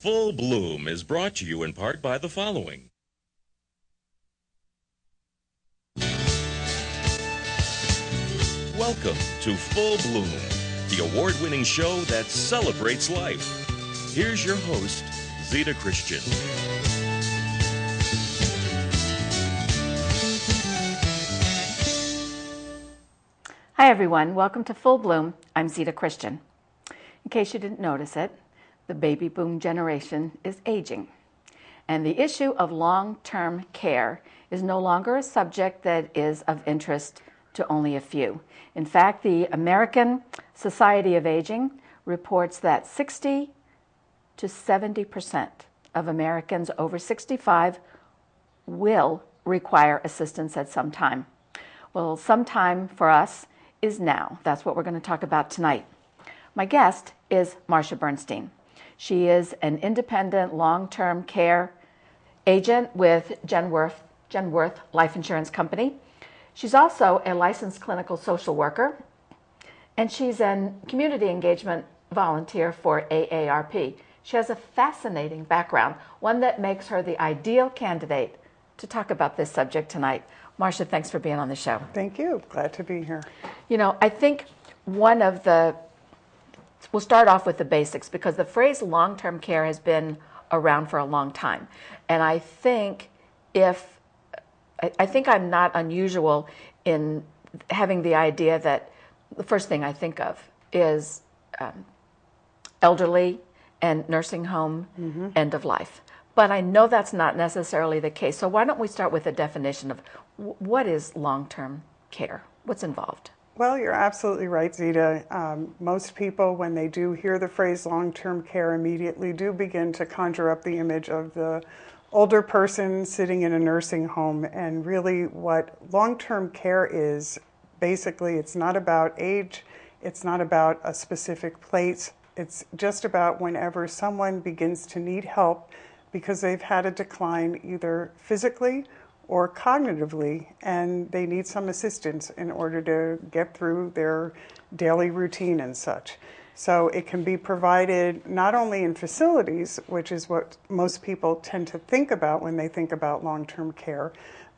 Full Bloom is brought to you in part by the following. Welcome to Full Bloom, the award-winning show that celebrates life. Here's your host, Zita Christian. Hi everyone, welcome to Full Bloom. I'm Zita Christian. In case you didn't notice it, the baby boom generation is aging. And the issue of long-term care is no longer a subject that is of interest to only a few. In fact, the American Society of Aging reports that 60 to 70% of Americans over 65 will require assistance at some time. Well, sometime for us is now. That's what we're going to talk about tonight. My guest is Marcia Bernstein. She is an independent long-term care agent with Genworth Life Insurance Company. She's also a licensed clinical social worker, and she's a community engagement volunteer for AARP. She has a fascinating background, one that makes her the ideal candidate to talk about this subject tonight. Marcia, thanks for being on the show. Thank you. Glad to be here. You know, I think we'll start off with the basics because the phrase long-term care has been around for a long time. And I think I'm not unusual in having the idea that the first thing I think of is elderly and nursing home, end of life. But I know that's not necessarily the case. So why don't we start with a definition of what is long-term care? What's involved? Well, you're absolutely right, Zita. Most people, when they do hear the phrase long-term care, immediately do begin to conjure up the image of the older person sitting in a nursing home. And really what long-term care is, basically, it's not about age, it's not about a specific place, it's just about whenever someone begins to need help because they've had a decline either physically or cognitively, and they need some assistance in order to get through their daily routine and such. So it can be provided not only in facilities, which is what most people tend to think about when they think about long-term care,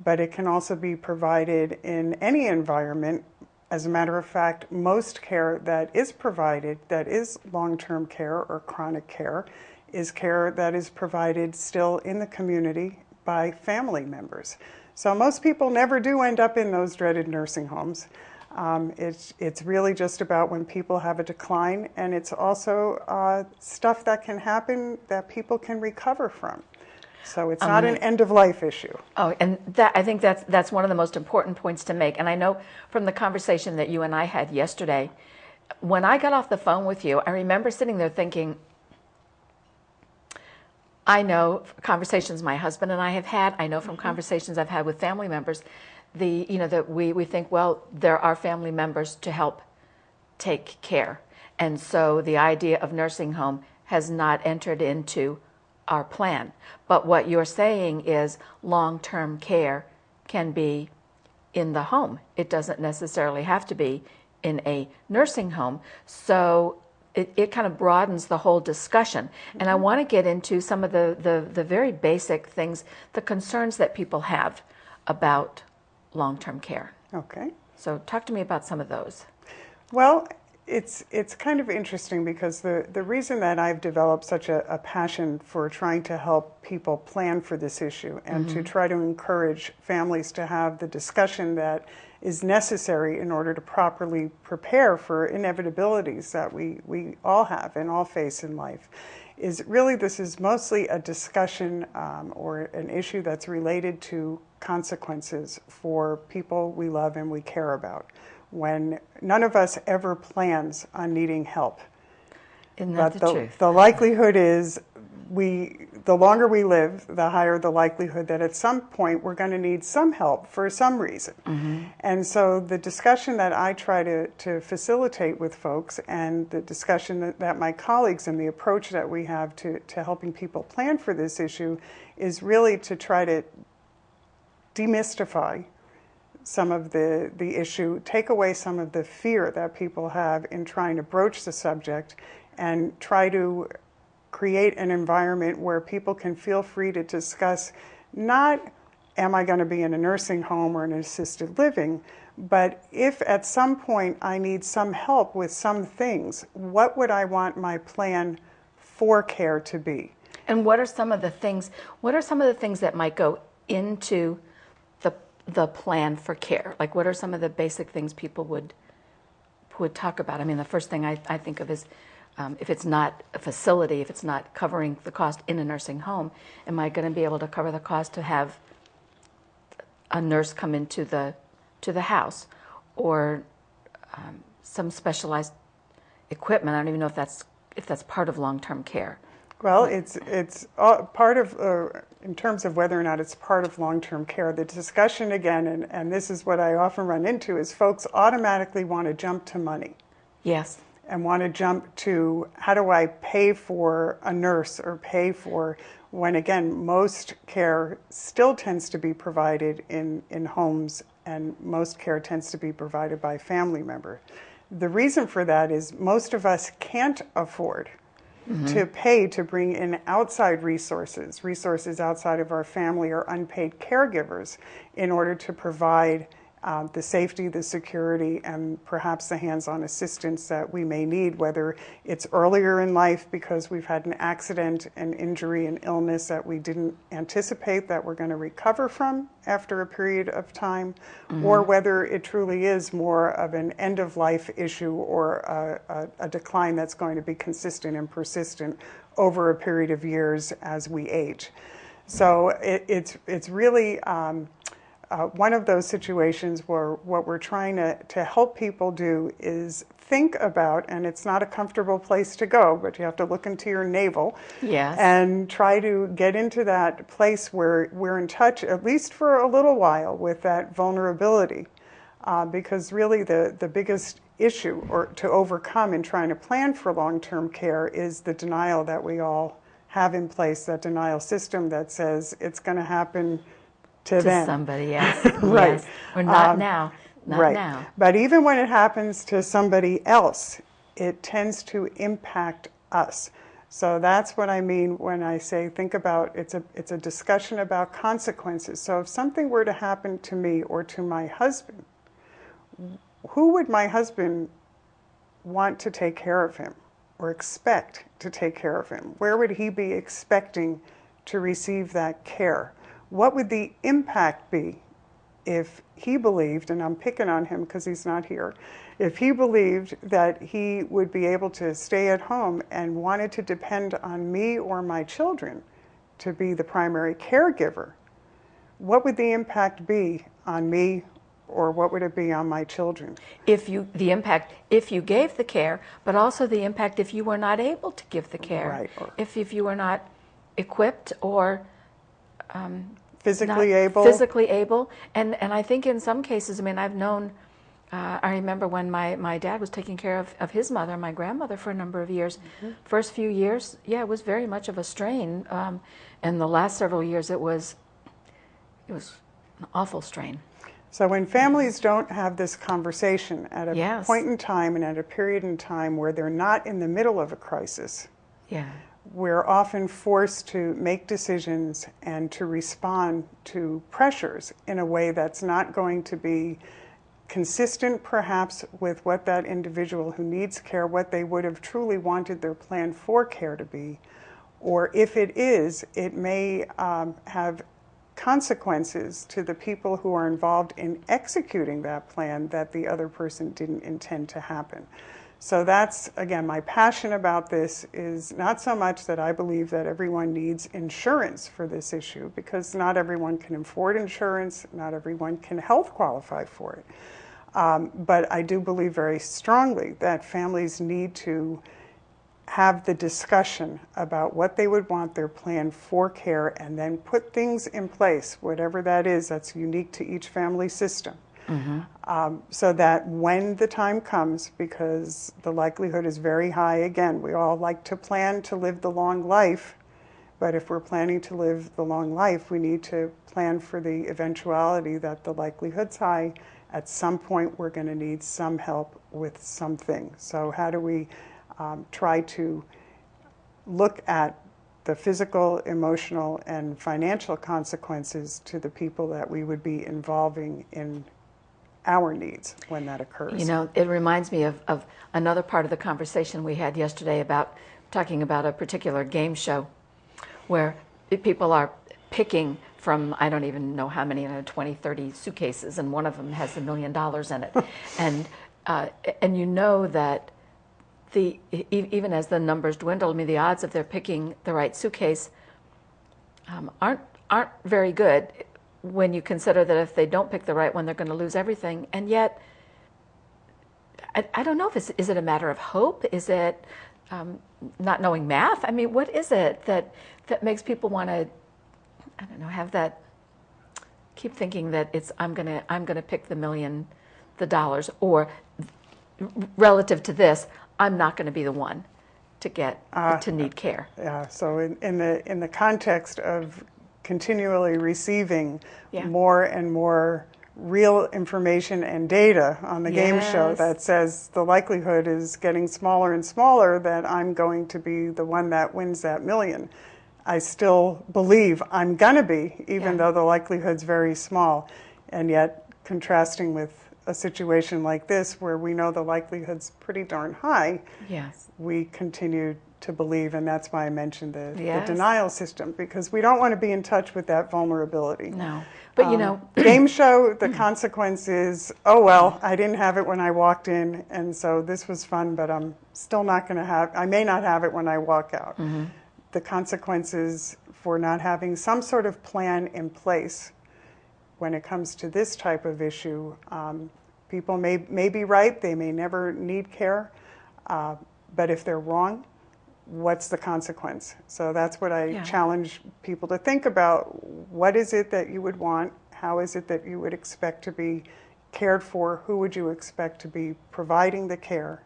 but it can also be provided in any environment. As a matter of fact, most care that is provided, that is long-term care or chronic care, is care that is provided still in the community by family members. So most people never do end up in those dreaded nursing homes. It's really just about when people have a decline, and it's also stuff that can happen that people can recover from. So it's not an end-of-life issue. Oh, and I think that's one of the most important points to make. And I know from the conversation that you and I had yesterday, when I got off the phone with you, I remember sitting there thinking, I know conversations my husband and I have had, I know from conversations I've had with family members, that we think, well, there are family members to help take care. And so the idea of nursing home has not entered into our plan. But what you're saying is long-term care can be in the home. It doesn't necessarily have to be in a nursing home. So it kind of broadens the whole discussion. And I want to get into some of the very basic things, the concerns that people have about long-term care. Okay. So talk to me about some of those. Well, it's kind of interesting because the reason that I've developed such a passion for trying to help people plan for this issue and to try to encourage families to have the discussion that is necessary in order to properly prepare for inevitabilities that we all have and all face in life is really this is mostly a discussion or an issue that's related to consequences for people we love and we care about when none of us ever plans on needing help. Isn't that the truth? The likelihood is the longer we live, the higher the likelihood that at some point we're going to need some help for some reason. And so the discussion that I try to facilitate with folks and the discussion that my colleagues and the approach that we have to helping people plan for this issue is really to try to demystify some of the issue, take away some of the fear that people have in trying to broach the subject, and try to create an environment where people can feel free to discuss not, am I going to be in a nursing home or an assisted living, but if at some point I need some help with some things, what would I want my plan for care to be? And what are some of the things that might go into the plan for care? Like, what are some of the basic things people would talk about? I mean, the first thing I think of is, if it's not a facility, if it's not covering the cost in a nursing home, am I going to be able to cover the cost to have a nurse come into the house, or some specialized equipment? I don't even know if that's part of long-term care. Well, it's part of, in terms of whether or not it's part of long-term care, the discussion again, and this is what I often run into, is folks automatically want to jump to money. Yes. And want to jump to, how do I pay for a nurse or pay for, when again, most care still tends to be provided in homes, and most care tends to be provided by a family member. The reason for that is most of us can't afford to pay to bring in outside resources outside of our family, or unpaid caregivers, in order to provide the safety, the security, and perhaps the hands-on assistance that we may need, whether it's earlier in life because we've had an accident, an injury, an illness that we didn't anticipate that we're going to recover from after a period of time, or whether it truly is more of an end-of-life issue, or a decline that's going to be consistent and persistent over a period of years as we age. So it's really one of those situations where what we're trying to help people do is think about, and it's not a comfortable place to go, but you have to look into your navel. Yes. And try to get into that place where we're in touch, at least for a little while, with that vulnerability. Because really the biggest issue or to overcome in trying to plan for long-term care is the denial that we all have in place, that denial system that says it's going to happen to them. Somebody, yes. Right. Yes. Or not now. Not right. now. But even when it happens to somebody else, it tends to impact us. So that's what I mean when I say think about, it's a discussion about consequences. So if something were to happen to me or to my husband, who would my husband want to take care of him or expect to take care of him? Where would he be expecting to receive that care? What would the impact be if he believed, and I'm picking on him because he's not here, if he believed that he would be able to stay at home and wanted to depend on me or my children to be the primary caregiver? What would the impact be on me, or what would it be on my children? The impact if you gave the care, but also the impact if you were not able to give the care. Right. If you were not equipped or physically able. Physically able. And I think in some cases, I mean, I've known, I remember when my dad was taking care of his mother, my grandmother, for a number of years. First few years, it was very much of a strain. And the last several years, it was an awful strain. So when families don't have this conversation at a point in time and at a period in time where they're not in the middle of a crisis, we're often forced to make decisions and to respond to pressures in a way that's not going to be consistent, perhaps, with what that individual who needs care, what they would have truly wanted their plan for care to be. Or if it is, it may have consequences to the people who are involved in executing that plan that the other person didn't intend to happen. So that's, again, my passion about this is not so much that I believe that everyone needs insurance for this issue, because not everyone can afford insurance, not everyone can health qualify for it. But I do believe very strongly that families need to have the discussion about what they would want their plan for care, and then put things in place, whatever that is, that's unique to each family system. So that when the time comes, because the likelihood is very high, again, we all like to plan to live the long life, but if we're planning to live the long life, we need to plan for the eventuality that the likelihood's high. At some point, we're going to need some help with something. So how do we try to look at the physical, emotional, and financial consequences to the people that we would be involving in our needs when that occurs. You know, it reminds me of another part of the conversation we had yesterday about talking about a particular game show where people are picking from, I don't even know how many, 20, 30 suitcases, and one of them has $1 million in it. And you know that even as the numbers dwindle, I mean, the odds of their picking the right suitcase aren't very good when you consider that if they don't pick the right one, they're going to lose everything. And yet, I don't know if is it a matter of hope? Is it not knowing math? I mean, what is it that makes people want to, I don't know, have that, keep thinking that it's I'm gonna pick the dollars, or relative to this, I'm not going to be the one to get to need care. Yeah. So in the context of continually receiving more and more real information and data on the game show that says the likelihood is getting smaller and smaller that I'm going to be the one that wins that million, I still believe I'm going to be, even though the likelihood's very small. And yet, contrasting with a situation like this where we know the likelihood's pretty darn high, we continue to believe, and that's why I mentioned the denial system, because we don't want to be in touch with that vulnerability. No, but you know, game show, the consequence is, oh well, I didn't have it when I walked in, and so this was fun, but I'm still not going to have, I may not have it when I walk out. Mm-hmm. The consequences for not having some sort of plan in place when it comes to this type of issue, people may be right, they may never need care, but if they're wrong, what's the consequence? So that's what I challenge people to think about. What is it that you would want? How is it that you would expect to be cared for? Who would you expect to be providing the care?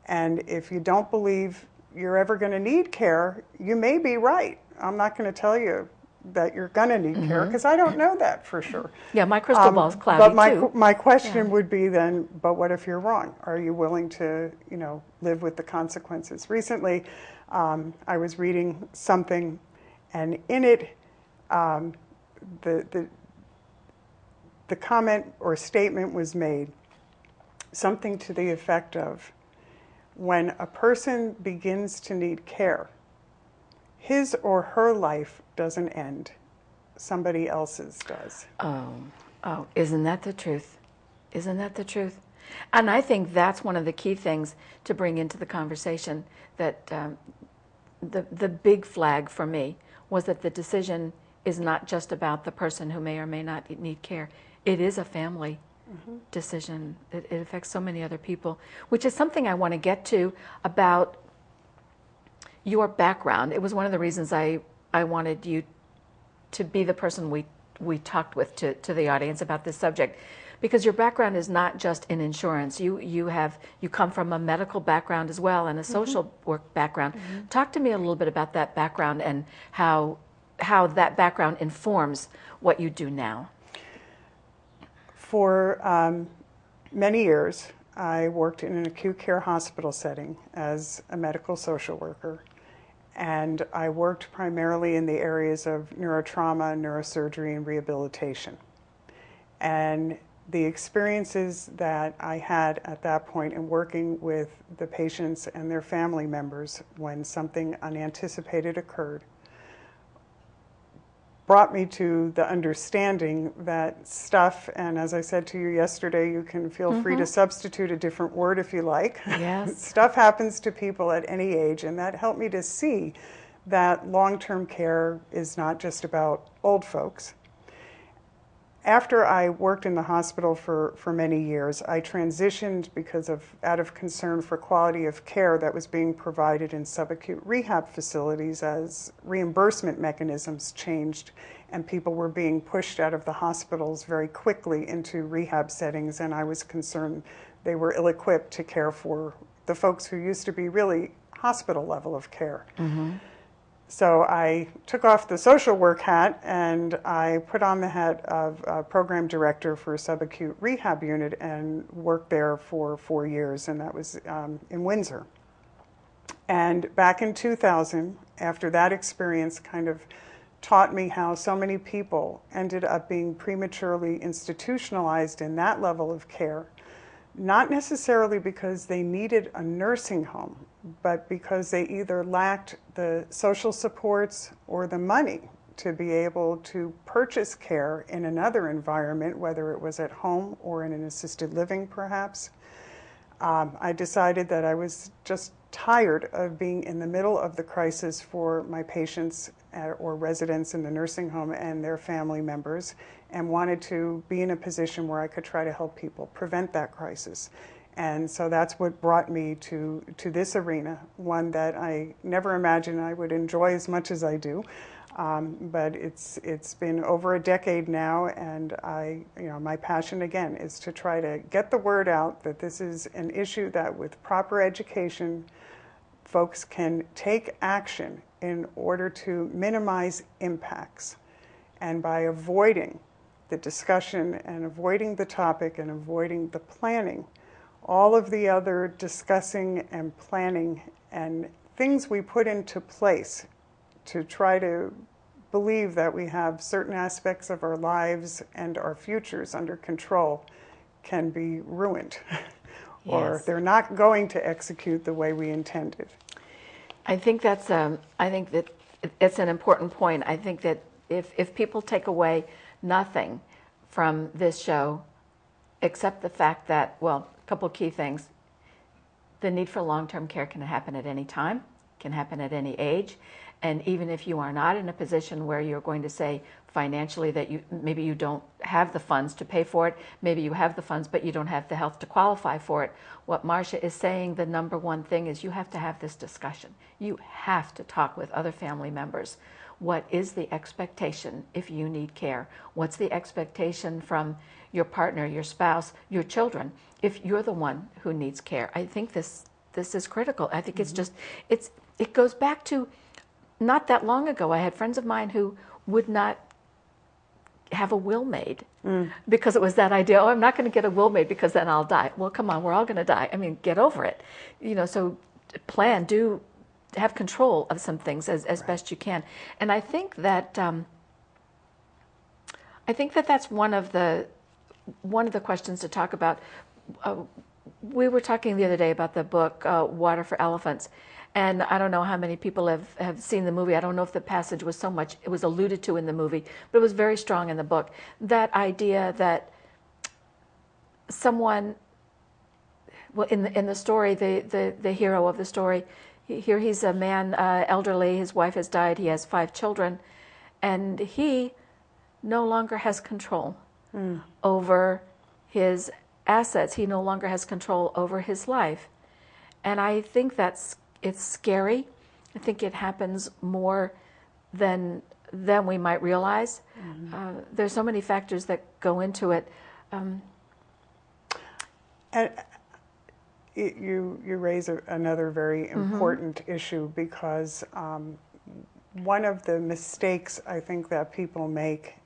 And if you don't believe you're ever going to need care, you may be right. I'm not going to tell you that you're going to need care, because I don't know that for sure. Yeah, my crystal ball's cloudy but my question would be then, but what if you're wrong? Are you willing to, live with the consequences? Recently, I was reading something, and in it, the comment or statement was made, something to the effect of, when a person begins to need care, his or her life doesn't end, somebody else's does. Oh, isn't that the truth? Isn't that the truth? And I think that's one of the key things to bring into the conversation, that the big flag for me was that the decision is not just about the person who may or may not need care. It is a family decision. It affects so many other people, which is something I want to get to about your background. It was one of the reasons I wanted you to be the person we talked with to the audience about this subject, because your background is not just in insurance. You come from a medical background as well, and a social work background. Talk to me a little bit about that background and how that background informs what you do now. For many years, I worked in an acute care hospital setting as a medical social worker. And I worked primarily in the areas of neurotrauma, neurosurgery, and rehabilitation. And the experiences that I had at that point in working with the patients and their family members when something unanticipated occurred brought me to the understanding that stuff, and as I said to you yesterday, you can feel free to substitute a different word if you like. Yes. Stuff happens to people at any age, and that helped me to see that long-term care is not just about old folks. After I worked in the hospital for many years, I transitioned out of concern for quality of care that was being provided in subacute rehab facilities as reimbursement mechanisms changed and people were being pushed out of the hospitals very quickly into rehab settings, and I was concerned they were ill-equipped to care for the folks who used to be really hospital level of care. So I took off the social work hat and I put on the hat of program director for a subacute rehab unit and worked there for 4 years, and that was in Windsor. And back in 2000, after that experience kind of taught me how so many people ended up being prematurely institutionalized in that level of care, not necessarily because they needed a nursing home, but because they either lacked the social supports or the money to be able to purchase care in another environment, whether it was at home or in an assisted living perhaps. I decided that I was just tired of being in the middle of the crisis for my patients or residents in the nursing home and their family members, and wanted to be in a position where I could try to help people prevent that crisis. And so that's what brought me to this arena, one that I never imagined I would enjoy as much as I do. But it's been over a decade now, and my passion again is to try to get the word out that this is an issue that with proper education, folks can take action in order to minimize impacts. And by avoiding the discussion and avoiding the topic and avoiding the planning, all of the other discussing and planning and things we put into place to try to believe that we have certain aspects of our lives and our futures under control can be ruined. Or they're not going to execute the way we intended. I think that it's an important point. I think that if people take away nothing from this show, except the fact that, well, a couple of key things. The need for long-term care can happen at any time, can happen at any age. And even if you are not in a position where you're going to say financially that maybe you don't have the funds to pay for it, maybe you have the funds but you don't have the health to qualify for it, what Marcia is saying, the number one thing is you have to have this discussion. You have to talk with other family members. What is the expectation if you need care? What's the expectation from your partner, your spouse, your children, if you're the one who needs care? I think this is critical. I think it goes back to not that long ago. I had friends of mine who would not have a will made because it was that idea, I'm not going to get a will made because then I'll die. Well, come on, we're all going to die. I mean, get over it. So plan, have control of some things as best you can. And I think that that's one of the questions to talk about. We were talking the other day about the book Water for Elephants, and I don't know how many people have seen the movie. I don't know if the passage was so much, it was alluded to in the movie, but it was very strong in the book. That idea that someone, well, in the story, the hero of the story, here he's a man, elderly, his wife has died, he has 5 children, and he no longer has control over his assets. He no longer has control over his life. And I think it's scary. I think it happens more than we might realize. There's so many factors that go into it. And you raise another very important issue, because one of the mistakes I think that people make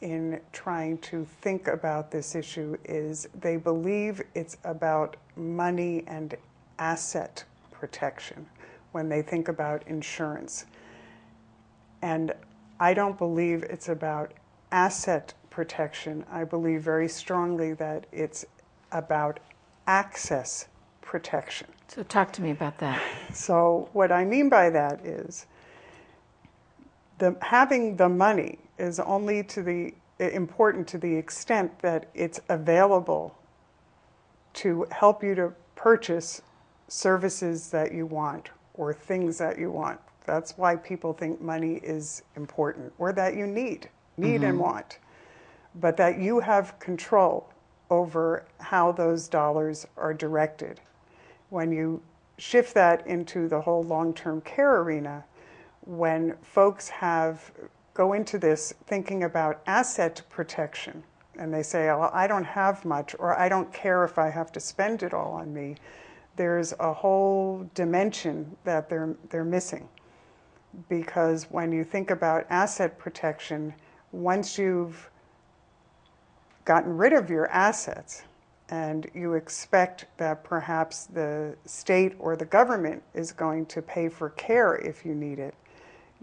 in trying to think about this issue is they believe it's about money and asset protection when they think about insurance. And I don't believe it's about asset protection. I believe very strongly that it's about access protection. So talk to me about that. So what I mean by that is having the money is only important to the extent that it's available to help you to purchase services that you want or things that you want. That's why people think money is important, or that you need and want, but that you have control over how those dollars are directed. When you shift that into the whole long-term care arena, when folks go into this thinking about asset protection, and they say, oh, I don't have much, or I don't care if I have to spend it all on me, there's a whole dimension that they're missing. Because when you think about asset protection, once you've gotten rid of your assets, and you expect that perhaps the state or the government is going to pay for care if you need it.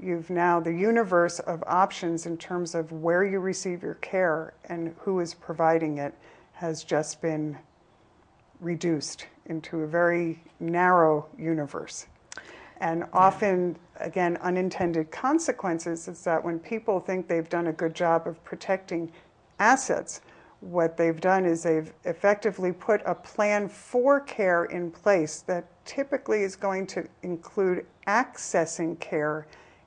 You've now, the universe of options in terms of where you receive your care and who is providing it has just been reduced into a very narrow universe. And often, again, unintended consequences is that when people think they've done a good job of protecting assets, what they've done is they've effectively put a plan for care in place that typically is going to include accessing care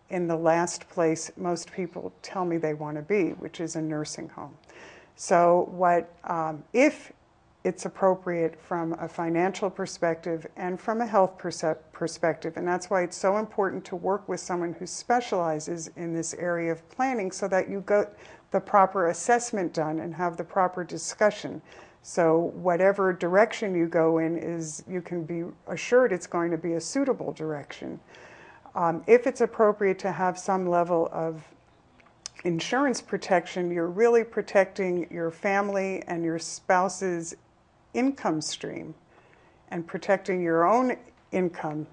in the last place most people tell me they want to be, which is a nursing home. So if it's appropriate from a financial perspective and from a health perspective, and that's why it's so important to work with someone who specializes in this area of planning so that you get the proper assessment done and have the proper discussion. So whatever direction you go in you can be assured it's going to be a suitable direction. If it's appropriate to have some level of insurance protection, you're really protecting your family and your spouse's income stream and protecting your own income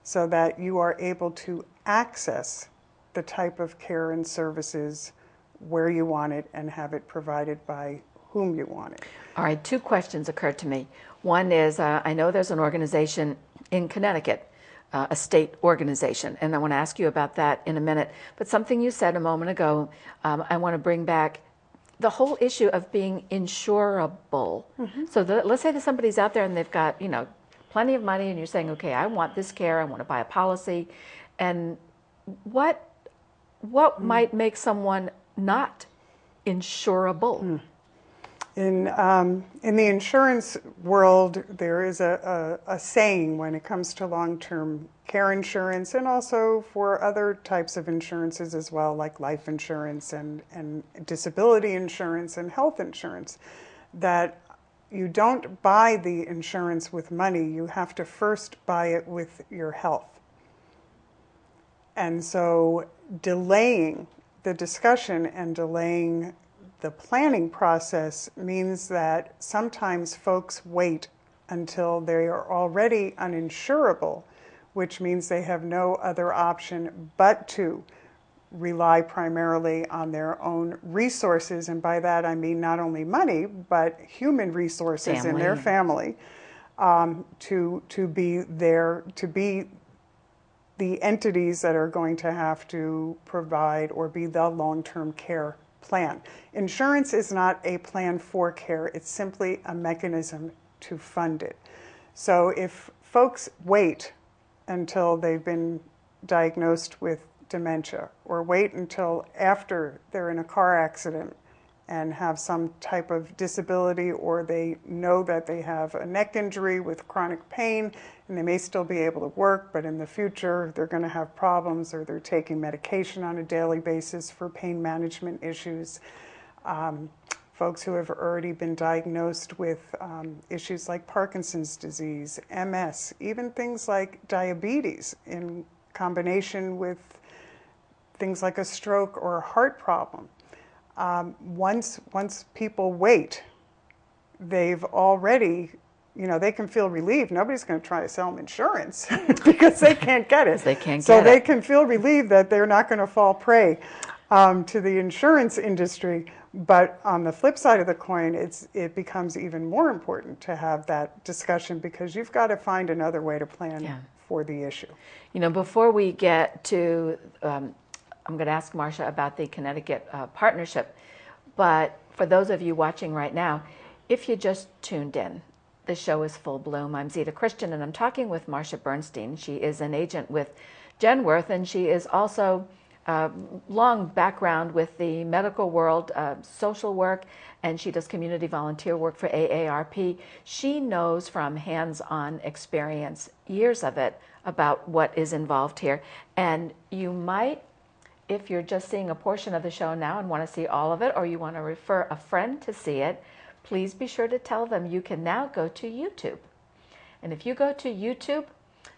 so that you are able to access the type of care and services where you want it and have it provided by whom you want it. All right, two questions occurred to me. One is, I know there's an organization in Connecticut, a state organization, and I want to ask you about that in a minute. But something you said a moment ago, I want to bring back the whole issue of being insurable. Mm-hmm. So let's say that somebody's out there and they've got, plenty of money, and you're saying, okay, I want this care, I want to buy a policy, and what might make someone not insurable? In the insurance world, there is a saying when it comes to long-term care insurance, and also for other types of insurances as well, like life insurance and disability insurance and health insurance, that you don't buy the insurance with money, you have to first buy it with your health. And so delaying the discussion and delaying the planning process means that sometimes folks wait until they are already uninsurable, which means they have no other option but to rely primarily on their own resources. And by that I mean not only money, but human resources in their family to be there, to be the entities that are going to have to provide or be the long-term care plan. Insurance is not a plan for care, it's simply a mechanism to fund it. So if folks wait until they've been diagnosed with dementia, or wait until after they're in a car accident and have some type of disability, or they know that they have a neck injury with chronic pain and they may still be able to work, but in the future they're going to have problems, or they're taking medication on a daily basis for pain management issues. Folks who have already been diagnosed with issues like Parkinson's disease, MS, even things like diabetes in combination with things like a stroke or a heart problem. Once people wait, they've already, they can feel relieved. Nobody's going to try to sell them insurance because they can't get it. They can't so get they it. can feel relieved that they're not going to fall prey to the insurance industry. But on the flip side of the coin, it becomes even more important to have that discussion, because you've got to find another way to plan for the issue. Before we get to I'm going to ask Marcia about the Connecticut Partnership, but for those of you watching right now, if you just tuned in, the show is Full Bloom. I'm Zita Christian, and I'm talking with Marcia Bernstein. She is an agent with Genworth, and she is also long background with the medical world, social work, and she does community volunteer work for AARP. She knows from hands-on experience, years of it, about what is involved here. And you might, if you're just seeing a portion of the show now and want to see all of it, or you want to refer a friend to see it, please be sure to tell them you can now go to YouTube. And if you go to YouTube,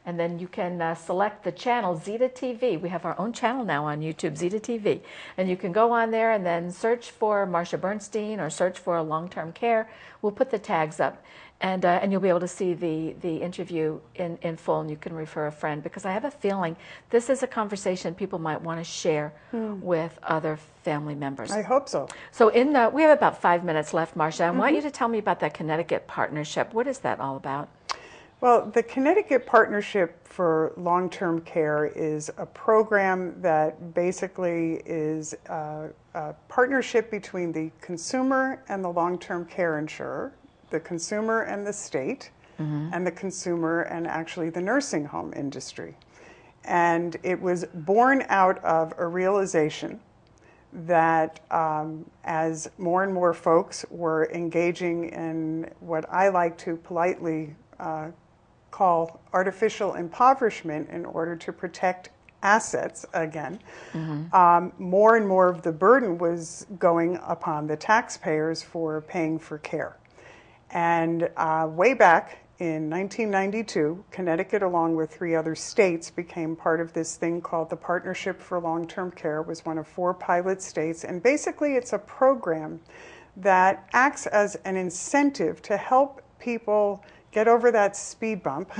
And then you can select the channel Zita TV. We have our own channel now on YouTube, Zita TV. And you can go on there and then search for Marcia Bernstein or search for long-term care. We'll put the tags up. And you'll be able to see the interview in full, and you can refer a friend, because I have a feeling this is a conversation people might want to share with other family members. I hope so. So we have about 5 minutes left, Marcia. I want you to tell me about that Connecticut Partnership. What is that all about? Well, the Connecticut Partnership for Long-Term Care is a program that basically is a partnership between the consumer and the long-term care insurer, the consumer and the state, and the consumer and actually the nursing home industry. And it was born out of a realization that as more and more folks were engaging in what I like to politely call artificial impoverishment in order to protect assets again, more and more of the burden was going upon the taxpayers for paying for care. And way back in 1992, Connecticut, along with 3 other states, became part of this thing called the Partnership for Long-Term Care. It was one of 4 pilot states. And basically, it's a program that acts as an incentive to help people get over that speed bump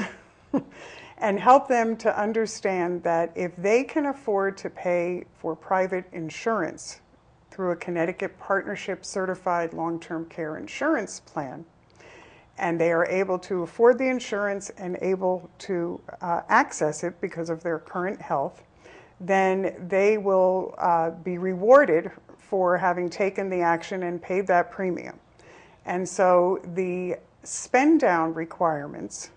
and help them to understand that if they can afford to pay for private insurance through a Connecticut Partnership certified long-term care insurance plan, and they are able to afford the insurance and able to access it because of their current health, then they will be rewarded for having taken the action and paid that premium. And so the spend down requirements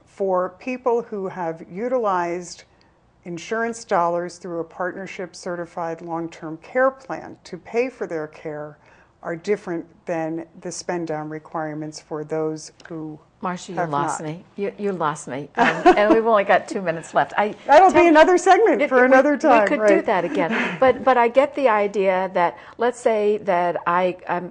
for people who have utilized insurance dollars through a partnership certified long-term care plan to pay for their care are different than the spend down requirements for those who Marcia, you have lost not. me. You lost me. And we've only got 2 minutes left. That'll be another segment for another time. We could do that again. But I get the idea that, let's say that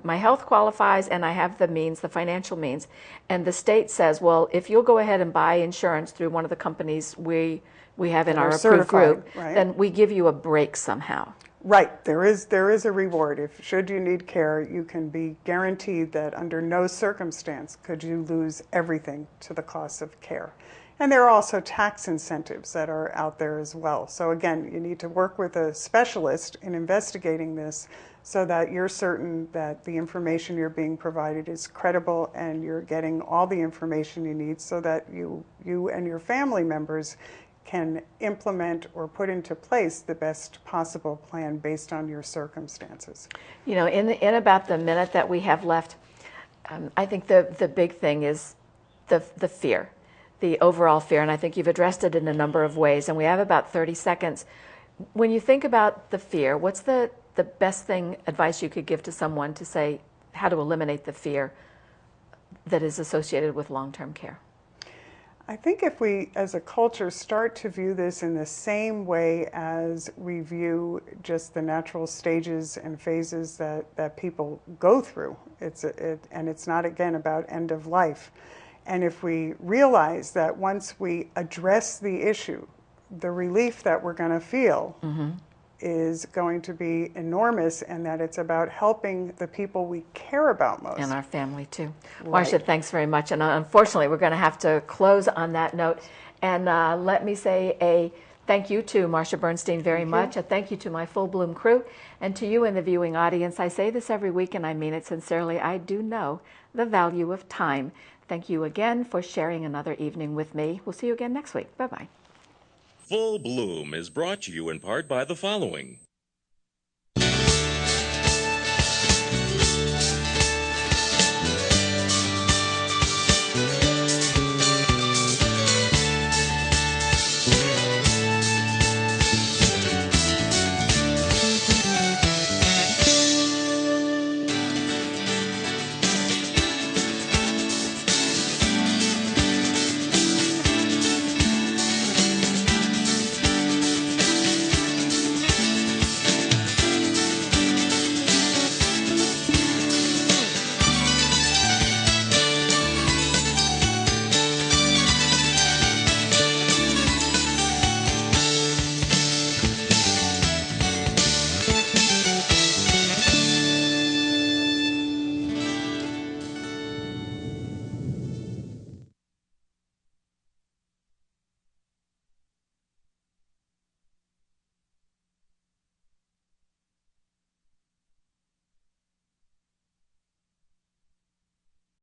my health qualifies and I have the means, the financial means, and the state says, well, if you'll go ahead and buy insurance through one of the companies we have in our approved group, right, then we give you a break somehow. Right, there is a reward. If should you need care, you can be guaranteed that under no circumstance could you lose everything to the cost of care. And there are also tax incentives that are out there as well. So again, you need to work with a specialist in investigating this so that you're certain that the information you're being provided is credible and you're getting all the information you need so that you and your family members can implement or put into place the best possible plan based on your circumstances. You know, in about the minute that we have left, I think the big thing is the fear, the overall fear, and I think you've addressed it in a number of ways, and we have about 30 seconds. When you think about the fear, what's the best advice you could give to someone to say how to eliminate the fear that is associated with long-term care? I think if we, as a culture, start to view this in the same way as we view just the natural stages and phases that people go through, and it's not, again, about end of life. And if we realize that once we address the issue, the relief that we're going to feel is going to be enormous, and that it's about helping the people we care about most. And our family, too. Right. Marcia, thanks very much. And unfortunately, we're going to have to close on that note. And let me say a thank you to Marcia Bernstein very much. A thank you to my Full Bloom crew. And to you in the viewing audience. I say this every week, and I mean it sincerely. I do know the value of time. Thank you again for sharing another evening with me. We'll see you again next week. Bye-bye. Full Bloom is brought to you in part by the following: